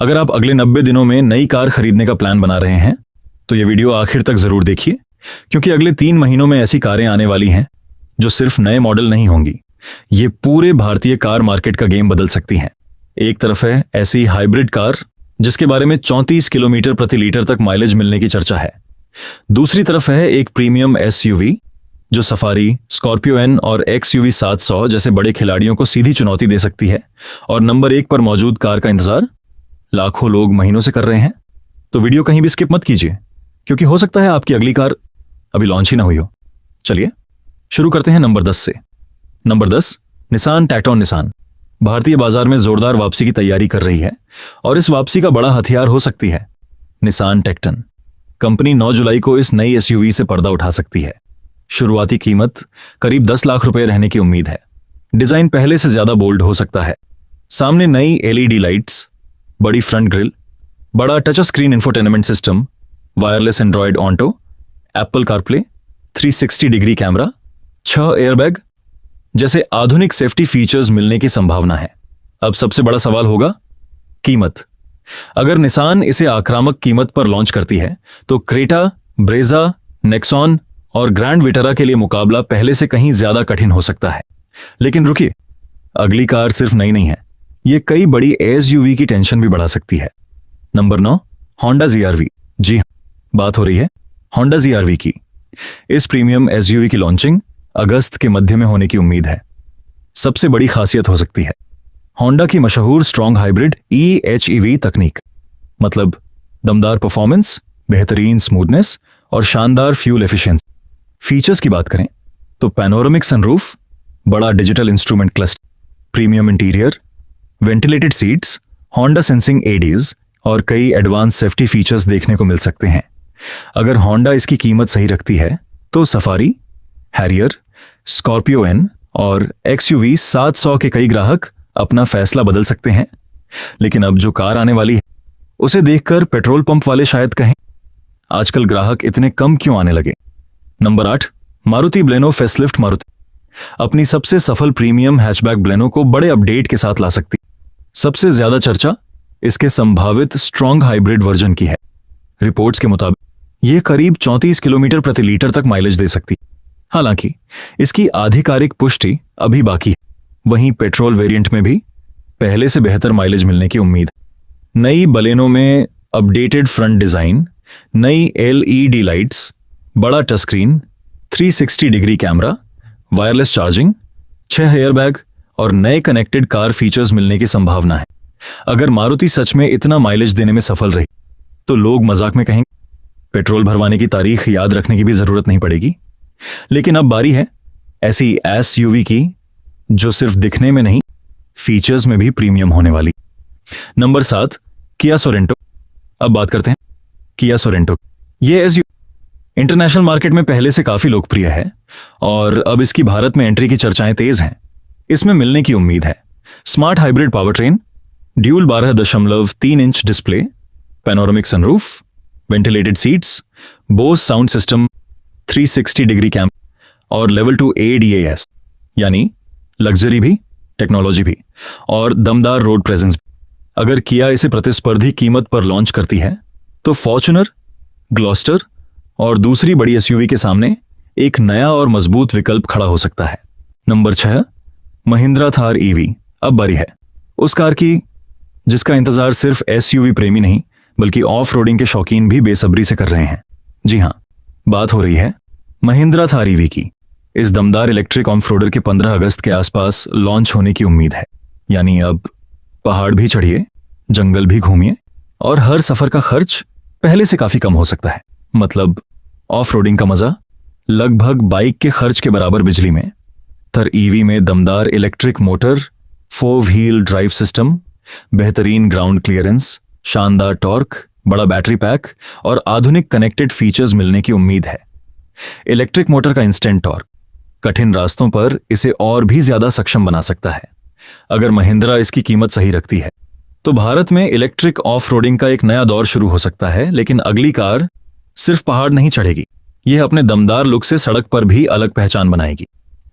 अगर आप अगले 90 दिनों में नई कार खरीदने का प्लान बना रहे हैं तो ये वीडियो आखिर तक जरूर देखिए, क्योंकि अगले 3 महीनों में ऐसी कारें आने वाली हैं जो सिर्फ नए मॉडल नहीं होंगी, ये पूरे भारतीय कार मार्केट का गेम बदल सकती हैं। एक तरफ है ऐसी हाइब्रिड कार जिसके बारे में 34 किलोमीटर प्रति लीटर तक माइलेज मिलने की चर्चा है। दूसरी तरफ है एक प्रीमियम एसयूवी जो सफारी, स्कॉर्पियो एन और XUV 700 जैसे बड़े खिलाड़ियों को सीधी चुनौती दे सकती है। और नंबर 1 पर मौजूद कार का इंतजार लाखों लोग महीनों से कर रहे हैं। तो वीडियो कहीं भी स्किप मत कीजिए, क्योंकि हो सकता है आपकी अगली कार अभी लॉन्च ही ना हुई हो। चलिए शुरू करते हैं नंबर 10 से। Number 10, Nissan टैक्टॉन। निसान भारतीय बाजार में जोरदार वापसी की तैयारी कर रही है और इस वापसी का बड़ा हथियार हो सकती है निसान टैक्टन। कंपनी 9 जुलाई को इस नई एसयूवी से पर्दा उठा सकती है। शुरुआती कीमत करीब 10 लाख रुपए रहने की उम्मीद है। डिजाइन पहले से ज्यादा बोल्ड हो सकता है। सामने नई LED लाइट्स, बड़ी फ्रंट ग्रिल, बड़ा touch screen infotainment system, wireless Android auto, Apple CarPlay, 360 degree camera, 6 airbag जैसे आधुनिक सेफ्टी फीचर्स मिलने की संभावना है। अब सबसे बड़ा सवाल होगा कीमत। अगर निसान इसे आक्रामक कीमत पर लॉन्च करती है तो क्रेटा, ब्रेजा, नेक्सॉन और ग्रैंड विटारा के लिए मुकाबला पहले से कहीं ज्यादा कठिन हो सकता है। लेकिन रुकिए, अगली कार सिर्फ नई नहीं है, ये कई बड़ी एसयूवी की टेंशन भी बढ़ा सकती है। Number 9, Honda ZR-V। जी हां, बात हो रही है होंडा ZR-V की। इस प्रीमियम एसयूवी की लॉन्चिंग अगस्त के मध्य में होने की उम्मीद है। सबसे बड़ी खासियत हो सकती है होंडा की मशहूर स्ट्रॉन्ग हाइब्रिड EHEV तकनीक, मतलब दमदार परफॉर्मेंस, बेहतरीन स्मूथनेस और शानदार फ्यूल एफिशिएंसी। फीचर्स की बात करें तो पैनोरामिक सनरूफ, बड़ा digital instrument cluster, premium interior, ventilated seats, Honda sensing ADAS और कई एडवांस सेफ्टी फीचर्स देखने को मिल सकते हैं। अगर होंडा इसकी कीमत सही रखती है तो सफारी, हैरियर, स्कॉर्पियो एन और XUV 700 के कई ग्राहक अपना फैसला बदल सकते हैं। लेकिन अब जो कार आने वाली है उसे देखकर पेट्रोल पंप वाले शायद कहें, आजकल ग्राहक इतने कम क्यों आने लगे। Number 8, Maruti Baleno facelift. Maruti अपनी सबसे सफल प्रीमियम हैचबैक बलेनो को बड़े अपडेट के साथ ला सकती। सबसे ज्यादा चर्चा इसके संभावित स्ट्रॉन्ग हाइब्रिड वर्जन की है। रिपोर्ट्स के मुताबिक यह करीब 34 किलोमीटर प्रति लीटर तक माइलेज दे सकती। हालांकि इसकी आधिकारिक पुष्टि अभी बाकी है। वहीं पेट्रोल वेरिएंट में भी पहले से बेहतर माइलेज मिलने की उम्मीद है। नई बलेनो में अपडेटेड फ्रंट डिजाइन, नई LED लाइट्स, बड़ा touch screen, 360 degree camera, wireless charging, 6 airbag और नए कनेक्टेड कार फीचर्स मिलने की संभावना है। अगर मारुति सच में इतना माइलेज देने में सफल रही तो लोग मजाक में कहेंगे पेट्रोल भरवाने की तारीख याद रखने की भी जरूरत नहीं पड़ेगी। लेकिन अब बारी है ऐसी एसयूवी की जो सिर्फ दिखने में नहीं, फीचर्स में भी प्रीमियम होने वाली। नंबर 7, किया सोरेंटो। अब बात करते हैं किया सोरेंटो। ये एसयूवी इंटरनेशनल मार्केट में पहले से काफी लोकप्रिय है और अब इसकी भारत में एंट्री की चर्चाएं तेज हैं। इसमें मिलने की उम्मीद है smart hybrid powertrain, dual 12.3 inch display, panoramic sunroof, ventilated seats, Bose sound system, 360 degree camera और लेवल 2 ADAS, यानी लग्जरी भी, टेक्नोलॉजी भी और दमदार रोड प्रेजेंस भी। अगर किया इसे प्रतिस्पर्धी कीमत पर लॉन्च करती है तो फॉर्च्यूनर, ग्लॉस्टर और दूसरी बड़ी एसयूवी के सामने एक नया और मजबूत विकल्प खड़ा हो सकता है। Number 6, Mahindra Thar EV। अब बारी है उस कार की जिसका इंतजार सिर्फ एसयूवी प्रेमी नहीं बल्कि ऑफ रोडिंग के शौकीन भी बेसब्री से कर रहे हैं। जी हां, बात हो रही है महिंद्रा थार EV की। इस दमदार इलेक्ट्रिक ऑफ रोडर के 15 अगस्त के आसपास लॉन्च होने की उम्मीद है। यानी अब पहाड़ भी चढ़िए, जंगल भी घूमिए और हर सफर का खर्च पहले से काफी कम हो सकता है। मतलब ऑफ रोडिंग का मजा लगभग बाइक के खर्च के बराबर बिजली में। थार EV में दमदार electric motor, 4 wheel drive system, बेहतरीन ग्राउंड क्लियरेंस, शानदार टॉर्क, बड़ा बैटरी पैक और आधुनिक कनेक्टेड फीचर्स मिलने की उम्मीद है। इलेक्ट्रिक मोटर का इंस्टेंट टॉर्क कठिन रास्तों पर इसे और भी ज्यादा सक्षम बना सकता है। अगर महिंद्रा इसकी कीमत सही रखती है तो भारत में इलेक्ट्रिक ऑफ रोडिंग का एक नया दौर शुरू हो सकता है। लेकिन अगली कार सिर्फ पहाड़ नहीं चढ़ेगी, यह अपने दमदार लुक से सड़क पर भी अलग पहचान बनाएगी।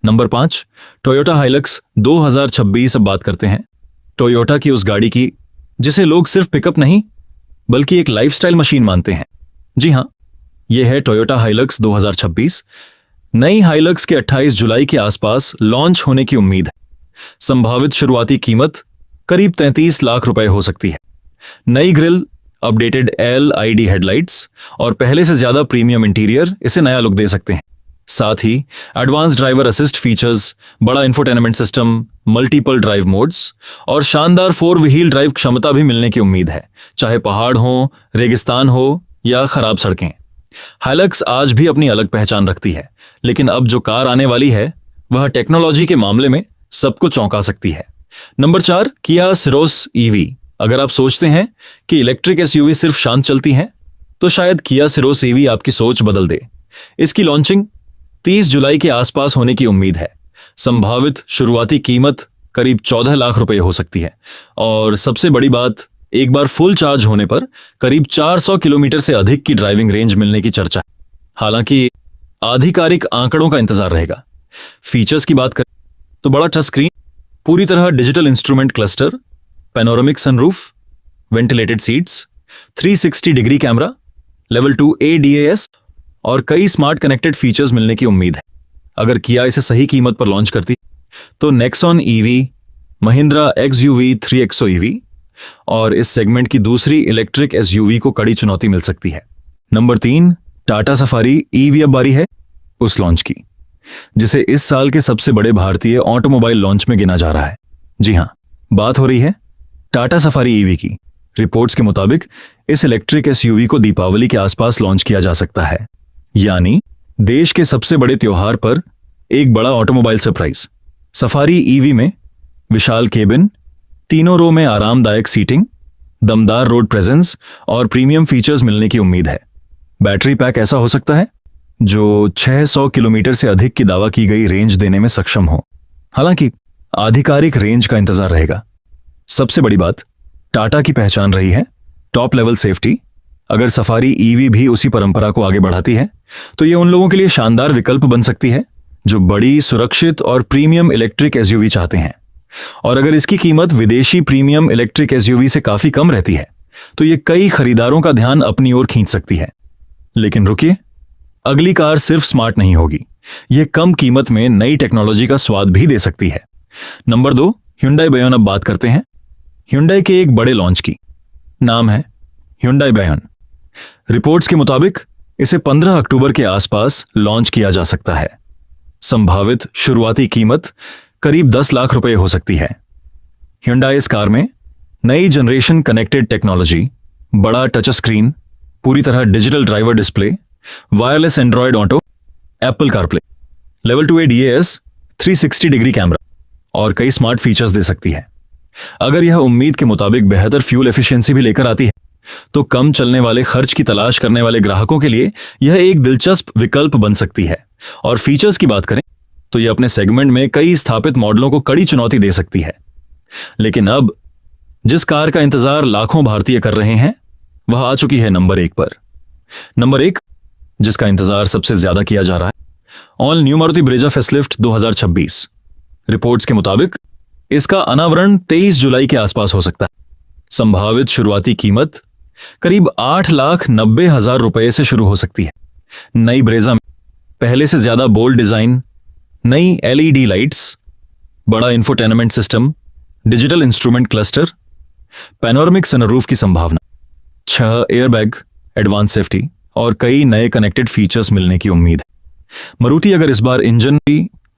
Number 5, Toyota Hilux 2026। अब बात करते हैं टोयोटा की उस गाड़ी की जिसे लोग सिर्फ पिकअप नहीं बल्कि एक लाइफस्टाइल मशीन मानते हैं। जी हां, यह है टोयोटा हाइलक्स 2026। नई हाइलक्स के 28 जुलाई के आसपास लॉन्च होने की उम्मीद है। संभावित शुरुआती कीमत करीब 33 लाख रुपए हो सकती है। नई ग्रिल, अपडेटेड LED हेडलाइट्स और पहले से ज्यादा प्रीमियम इंटीरियर इसे नया लुक दे सकते हैं। साथ ही एडवांस ड्राइवर असिस्ट फीचर्स, बड़ा infotainment system, multiple drive modes और शानदार 4 व्हील ड्राइव क्षमता भी मिलने की उम्मीद है, चाहे पहाड़ हो, रेगिस्तान हो या खराब सड़कें। हाइलक्स आज भी अपनी अलग पहचान रखती है, लेकिन अब जो कार आने वाली है वह टेक्नोलॉजी के मामले में सबको चौंका सकती है। नंबर 4, किया सिरोस EV। अगर आप सोचते हैं कि इलेक्ट्रिक SUV सिर्फ शांत चलती हैं, तो शायद किया सिरोस EV आपकी सोच बदल दे। इसकी लॉन्चिंग 30 जुलाई के आसपास होने की उम्मीद है। संभावित शुरुआती कीमत करीब 14 लाख रुपए हो सकती है और सबसे बड़ी बात, एक बार फुल चार्ज होने पर करीब 400 किलोमीटर से अधिक की ड्राइविंग रेंज मिलने की चर्चा है। हालांकि आधिकारिक आंकड़ों का इंतजार रहेगा। फीचर्स की बात करें तो बड़ा टच स्क्रीन, पूरी तरह digital instrument cluster, panoramic sunroof, ventilated seats, 360 degree camera, level 2 ADAS और कई स्मार्ट कनेक्टेड फीचर्स मिलने की उम्मीद है। अगर किया इसे सही कीमत पर लॉन्च करती तो Nexon EV, Mahindra XUV 3XO EV और इस सेगमेंट की दूसरी इलेक्ट्रिक SUV को कड़ी चुनौती मिल सकती है। नंबर 3, टाटा सफारी EV अब बारी है उस लॉन्च की, जिसे इस साल के सबसे बड़े भारतीय ऑटोमोबाइल लॉन्च में गिना जा रहा है। जी हां, बात हो रही है टाटा सफारी EV की। रिपोर्ट्स के मुताबिक इस इलेक्ट्रिक SUV को दीपावली के आसपास लॉन्च किया जा सकता है, यानी देश के सबसे बड़े त्योहार पर एक बड़ा ऑटोमोबाइल सरप्राइज। सफारी EV में विशाल केबिन, तीनों रो में आरामदायक सीटिंग, दमदार रोड प्रेजेंस और प्रीमियम फीचर्स मिलने की उम्मीद है। बैटरी पैक ऐसा हो सकता है जो 600 किलोमीटर से अधिक की दावा की गई रेंज देने में सक्षम हो। हालांकि आधिकारिक रेंज का इंतजार रहेगा। सबसे बड़ी बात, टाटा की पहचान रही है टॉप लेवल सेफ्टी। अगर सफारी EV भी उसी परंपरा को आगे बढ़ाती है तो ये उन लोगों के लिए शानदार विकल्प बन सकती है जो बड़ी, सुरक्षित और प्रीमियम इलेक्ट्रिक SUV चाहते हैं। और अगर इसकी कीमत विदेशी प्रीमियम इलेक्ट्रिक SUV से काफी कम रहती है तो ये कई खरीदारों का ध्यान अपनी ओर खींच सकती है। लेकिन रुकिए, अगली कार सिर्फ स्मार्ट नहीं होगी, यह कम कीमत में नई टेक्नोलॉजी का स्वाद भी दे सकती है। Number 2, Hyundai Bayon। अब बात करते हैं Hyundai के एक बड़े लॉन्च की। नाम है Hyundai Bayon। रिपोर्ट्स के मुताबिक इसे 15 अक्टूबर के आसपास लॉन्च किया जा सकता है। संभावित शुरुआती कीमत करीब 10 लाख रुपए हो सकती है। Hyundai इस कार में नई जनरेशन कनेक्टेड टेक्नोलॉजी, बड़ा टच स्क्रीन, पूरी तरह digital driver display, wireless Android auto, Apple CarPlay, level 2 ADAS, 360 degree camera और कई स्मार्ट फीचर्स दे सकती है। अगर यह उम्मीद के मुताबिक बेहतर फ्यूल एफिशिएंसी भी लेकर आती है तो कम चलने वाले खर्च की तलाश करने वाले ग्राहकों के लिए यह एक दिलचस्प विकल्प बन सकती है। और फीचर्स की बात करें तो यह अपने सेगमेंट में कई स्थापित मॉडलों को कड़ी चुनौती दे सकती है। लेकिन अब जिस कार का इंतजार लाखों भारतीय कर रहे हैं वह आ चुकी है नंबर 1 पर। नंबर 1, जिसका इंतजार सबसे ज्यादा किया जा रहा है, all new Maruti Brezza facelift 2026। Reports के मुताबिक इसका अनावरण 23 जुलाई के आसपास हो सकता है। संभावित शुरुआती कीमत करीब 8,90,000 रुपए से शुरू हो सकती है। नई ब्रेजा में पहले से ज्यादा बोल्ड डिजाइन, नई LED लाइट्स, बड़ा infotainment system, digital instrument cluster, panoramic sunroof की संभावना, 6 एयरबैग, एडवांस सेफ्टी और कई नए कनेक्टेड फीचर्स मिलने की उम्मीद है। मारुति अगर इस बार इंजन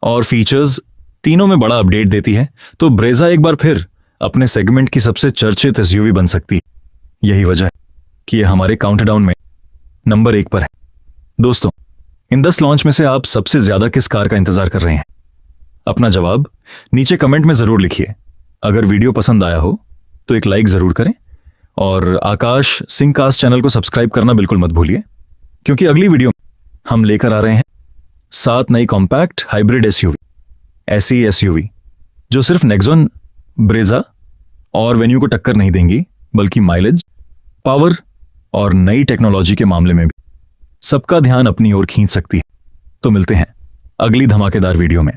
और फीचर्स तीनों में बड़ा अपडेट देती है तो ब्रेजा एक बार फिर अपने सेगमेंट की सबसे चर्चित SUV बन सकती है। यही वजह है कि यह हमारे काउंटडाउन में नंबर 1 पर है। दोस्तों, इन 10 लॉन्च में से आप सबसे ज्यादा किस कार का इंतजार कर रहे हैं? अपना जवाब नीचे कमेंट में जरूर लिखिए। अगर वीडियो पसंद आया हो तो एक लाइक जरूर करें और आकाश सिंहकास्ट चैनल को सब्सक्राइब करना बिल्कुल मत भूलिए, क्योंकि अगली वीडियो में हम लेकर आ रहे हैं 7 नई कॉम्पैक्ट हाइब्रिड SUV। ऐसी SUV जो सिर्फ नेक्सॉन, ब्रेजा और वेन्यू को टक्कर नहीं देंगी, बल्कि माइलेज, पावर और नई टेक्नोलॉजी के मामले में भी सबका ध्यान अपनी ओर खींच सकती है। तो मिलते हैं अगली धमाकेदार वीडियो में।